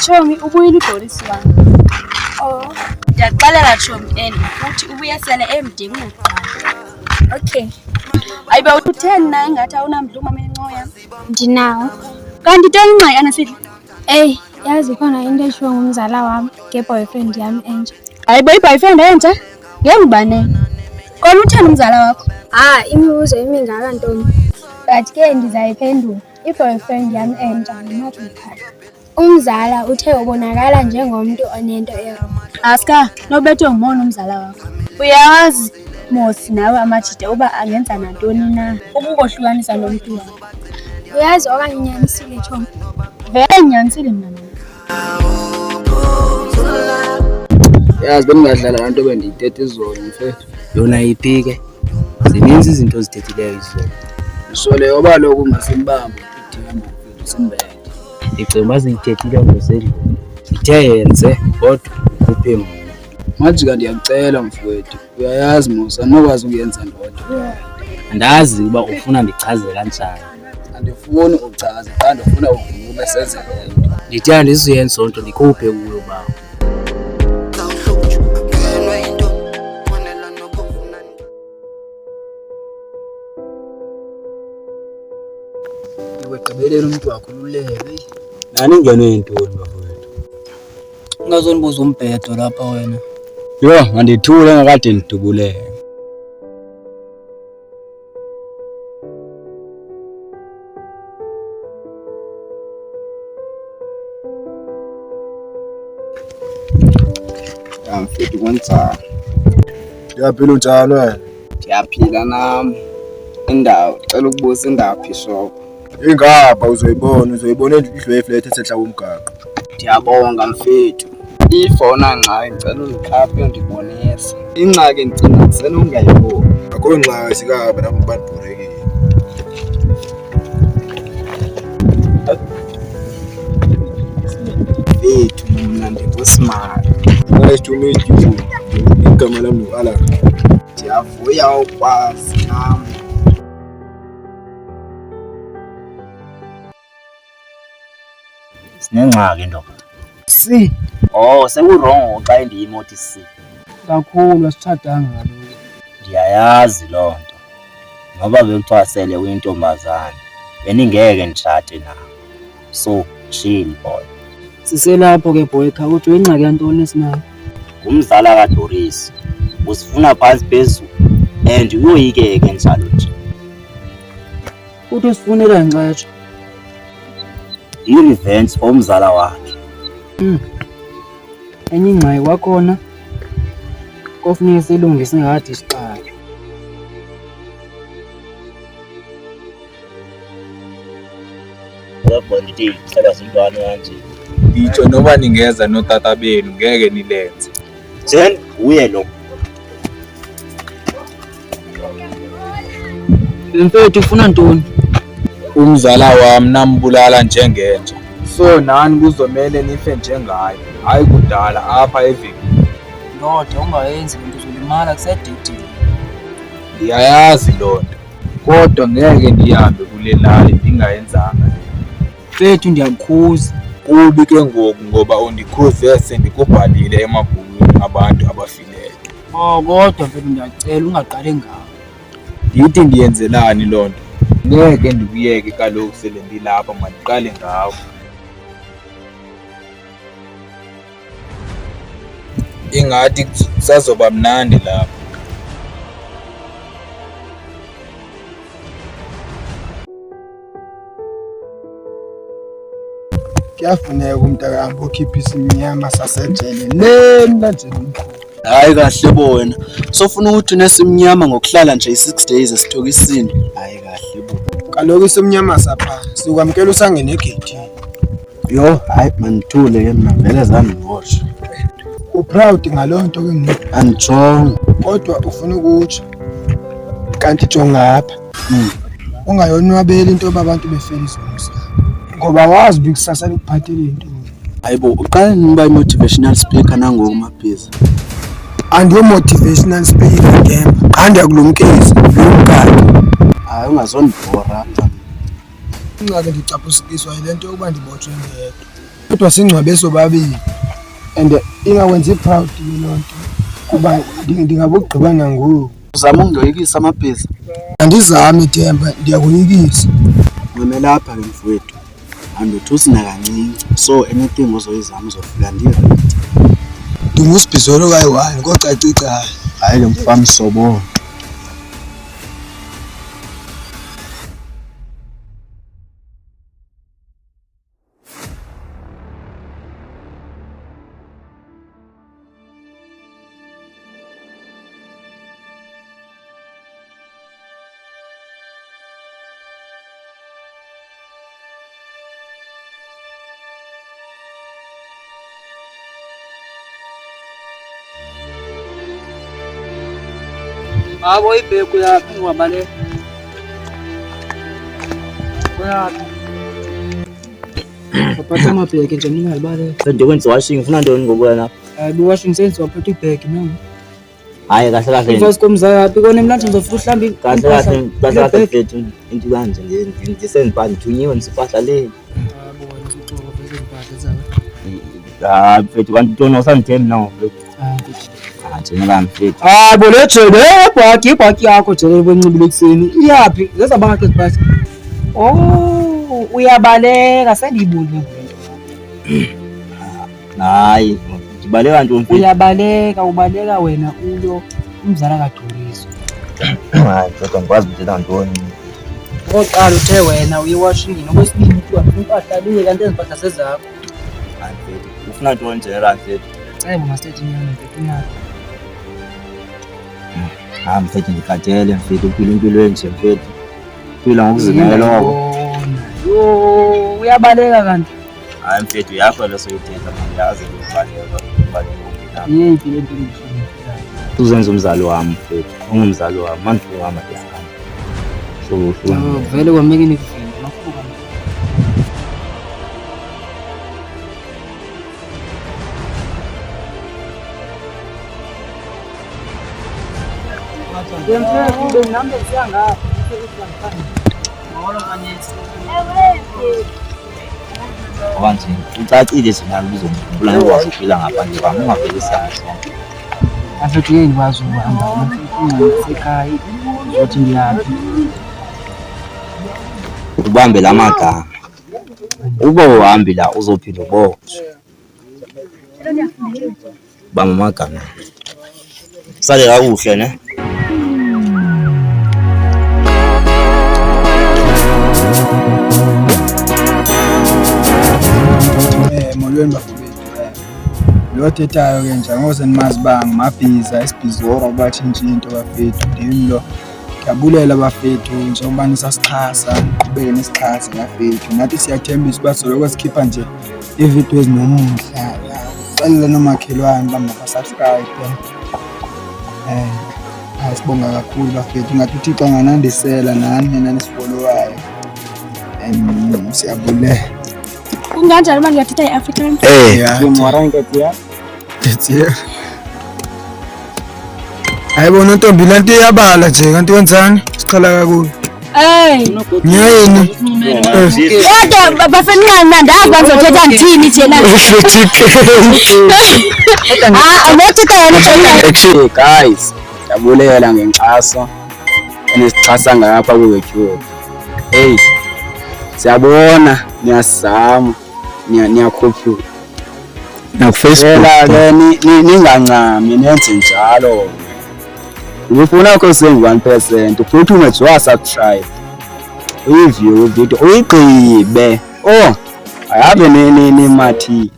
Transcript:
Chomi ubuyile uDoris wami. Oh, ndiyaxelela Chomi and futhi ubuye sele emdingi ngokuqala. Okay. Ayibe utheni na ingathi awunamdla umama eNcoya? Ndinawo. Kanti ntoni ingxaki anasidla? Yazi khona into eshiwo ngumzala wami nge-boyfriend yami entsha. Ayibe i-boyfriend entsha? Ngengibaneni. Kona utheni umzala wakho? Imibuzo emingaka ntombi. But ke ndizayiphendula. I-boyfriend yami entsha nguMathupha. Umzala uthe ubonakala njengomuntu onento erongo. Aska, nobethe ngumona umzala wakho. Uyazi mosi nawe amajide uba angenza nantoni na ukukohlukanisa nomuntu wakho. Uyazi okanye inyanisile Chomi. Vele nyanisile mama. Yazi bengingadlala lanto bendiyithethe izolo mfethu. Yona iphike. Zininzi izinto ozithethileyo izolo. Isole yoba lokhu ngasimbamba idinga mfethu simbeke. Ndicinga uba ziyithethile ngosedlule. Sithe yenze kodwa kuphemu. Majika ndiyakucela mfowethu. Uyayazi Musa anokwazi ukuyenza ndodwa. Andazi uba ufuna ndichaze kanjani. Andifuni uchaze kanti ufuna uvume senze lento. Ndithi andizuyenza sonto ndikhuphe kuyo ba. Iwegqibeleni umuntu wakhululeke. Nani ingeno yintoni bafowethu? Ungazonibuza umbhedo lapha wena. Yo, ngandithule ngakade ndidubuleke. Mfethu kwenzani? Ndiyaphila njalo wena? Ndiyaphila nami. Indawo cela ukubuza indaphi shop. Ingapha uzoyibona indlu eflat esehla komgaqo. Ndiyabonga mfethu. Ifona ngxa ngicela uzikhaphe ndibonise. Ingxaki ngicina kusenongayibona. Akho ngxaki sikaba nami bandibhurekile. Mfethu mina ndikusimali. Nice to meet you. Igama lami nguAlan. Ndiyavuya ukwazi nami. Sinengxaki ndoda. Si. Sekurongo xa indiyimoti si. Kakhulu asithathanga kaloku. Ndiyayazi loo nto. Ngoba bekuthiwa sele uyintombazane. Beningeke nditshate nawe. So, chill boy. Siselapho ke boy khawuthi ingxaki yantoni esinayo? Ngumzala kaDoris. Usifuna phansi phezulu and uyoyikeke njalo nje. Uthi usifunela ngxatsho. I-revenge for umzala wakhe. Enye ingxaki kwakhona kofuneka silungise ngathi siqala. Yebo ndithi hlaba zintwana kanje. Ngitsho noma ningeza notata benu ngeke nilenze. Then uye lo. Mfethu ufuna ntoni? Umzala wami nambulala njengenja. So nani kuzomela nife njengaye. Hayi kudala apha evini. Ndoda ungayenzi into uzolimala kusedidini. Ndiyayazi lonto. Kodwa ngeke ndihambe kule lali ndingayenzanga. Mfethu ndiyakukhuza. Kubi ke ngoku ngoba undikhuze sendikubhalile emabhukwini abantu abafileyo. Kodwa mfethu ndiyacela ungaqali ngawo. Ndithi ndiyenzelani lonto? Ngeke ndikuyeke kaloku sele ndilapha mandiqale ngawo. Ingathi kusazoba mnandi lapha. Kuyafuneka umntakami okhipha isimnyama sasejele lemla nje nomkhulu. Hayi kahle bo wena. Sofuna ukuthi unesimnyama ngokuhlala nje i6 days esithokisini. Hayi kahle bo. Kaloku isimnyama sapha sikwamkela usangene egate. Yo, hayi manithule ke mina vele zami ngosho. Uproud ngalonto ke ngini. Angijonga. Kodwa ufuna ukutsho. Kanti jonga apha. Ungayonwabeli into abantu befelisa umsa. Ngoba wazi bikusasa likuphathele into. Hayibo, uqala niba motivational speaker nangoku mabhiza. Andiyo motivational speaker ngemba. Qanda yakulumkisa, lokukade. Hayi ungazondibhora apha. Ingxaki ndicaphusikiswa yile nto yokuba ndibotshwe ngedwa. kodwa singcwabe sobabili and ingakwenzi proud yonke kuba ndingabugqibana nguwe. Uzama ungiyoyikisa amabhiza? Andizami Themba, ndiyakuyikisa. Wena lapha ke mfowethu andothusi nakancinci, so anything ozoyizama uzofika ndiyo. Ndingusibhizolo kayi-1 kocacicayo. Hayi lo mfana sobona. Abo ibheku yaphi ngwabale. Uyaphi? Waphatha amabheki nje ningalibale. Sendikwenza washing ufuna ntoni ngokuwena? Washing sense waphatha ibheki nami. Hayi kahle kahle. Mfasi komzaya yaphi kona emlanjeni uzofuna uhlamba kahle kahle mfethu into kanje ndisendiba ndithunyiwe nisipahla le. Yabo wena usuxoxa bese impahla zayo. Ah mfethu kanti ntoni usandithembi na mfethu? Njengala mfethu. Bo le jele ibhaki yakho jele kwencibile kuseni. Iyaphi? Zezabanga ke sibhasi. Oh, uyabaleka sendiyibulile. Hayi, ndibaleka ntoni mfethu? Uyabaleka, ubaleka wena uyo umzala kaDuriso. Hayi, kodwa ngikwazi ukuthetha ntoni. Oqala uthe wena uyiwashingini okwesibili kuthiwa impahla liye kanti ezimpahla sezakho. Hayi mfethu, ufuna ntoni njengala mfethu? Cebo masithethi inyani mfethu imali. Mfethu ndikhathele mfethu uphila impilo enje mfethu. Phila ngokuzimela wako. Yo, uyabaleka kanti. Hayi mfethu yakho leso uyithetha mangiyazi ukubaleka. Yeyiphi le mpilo uzenza umzali wami mfethu. Ungumzali wami mandifika amadesana. So vele kwameke nikuvile mafuka. Wanje ucacile sinalo bizomkhulula ngokwazi ukuphila ngaphandle kwami ungabhekisa sonke. Afethu yini bazi ukuhamba sekhaya uthi ngiyaphi. Ubambe lamagama. Uba uhambi la uzophinda ubotshwe. Bamba amagama. Sale kakuhle ne? Molweni bafowethu. Lo thethayo ke njengoze nimazi ba ngimabhiza esibhizora kubatshintsha into bafethu ndimi lo. Ngiyabulela bafethu njengoba nisasixhasa uqhubeke nesixhasa bafethu. Nathi siyathembisa uba soloko sikhipha nje ividiyo ezinomuhla. Uxelela nomakhelwane bangabasubscribe. Sibonga kakhulu bafethu ngathi uThixo anganandisela nani nina nisifollowayo. Siyabulela. Kunganjani uma ngingathetha i-African? Ayibona Ntombi lanto iyabala nje kanti wenzani? Siqhala kakhulu. Nyayini. Kodwa bafana nginganandazi bazothetha ngithini nje la. Actually guys, siyabulela ngenkxaso enisixhasa ngapha ku-YouTube. Hey, siyabona niyasizama niyakhuphuka Facebook ke ningancami nenze njalo. Ngifuna ukho sengu 1% uphuthume nje wa-subscribe uyiview video uyigqibe. Oh, ayabe ni mathi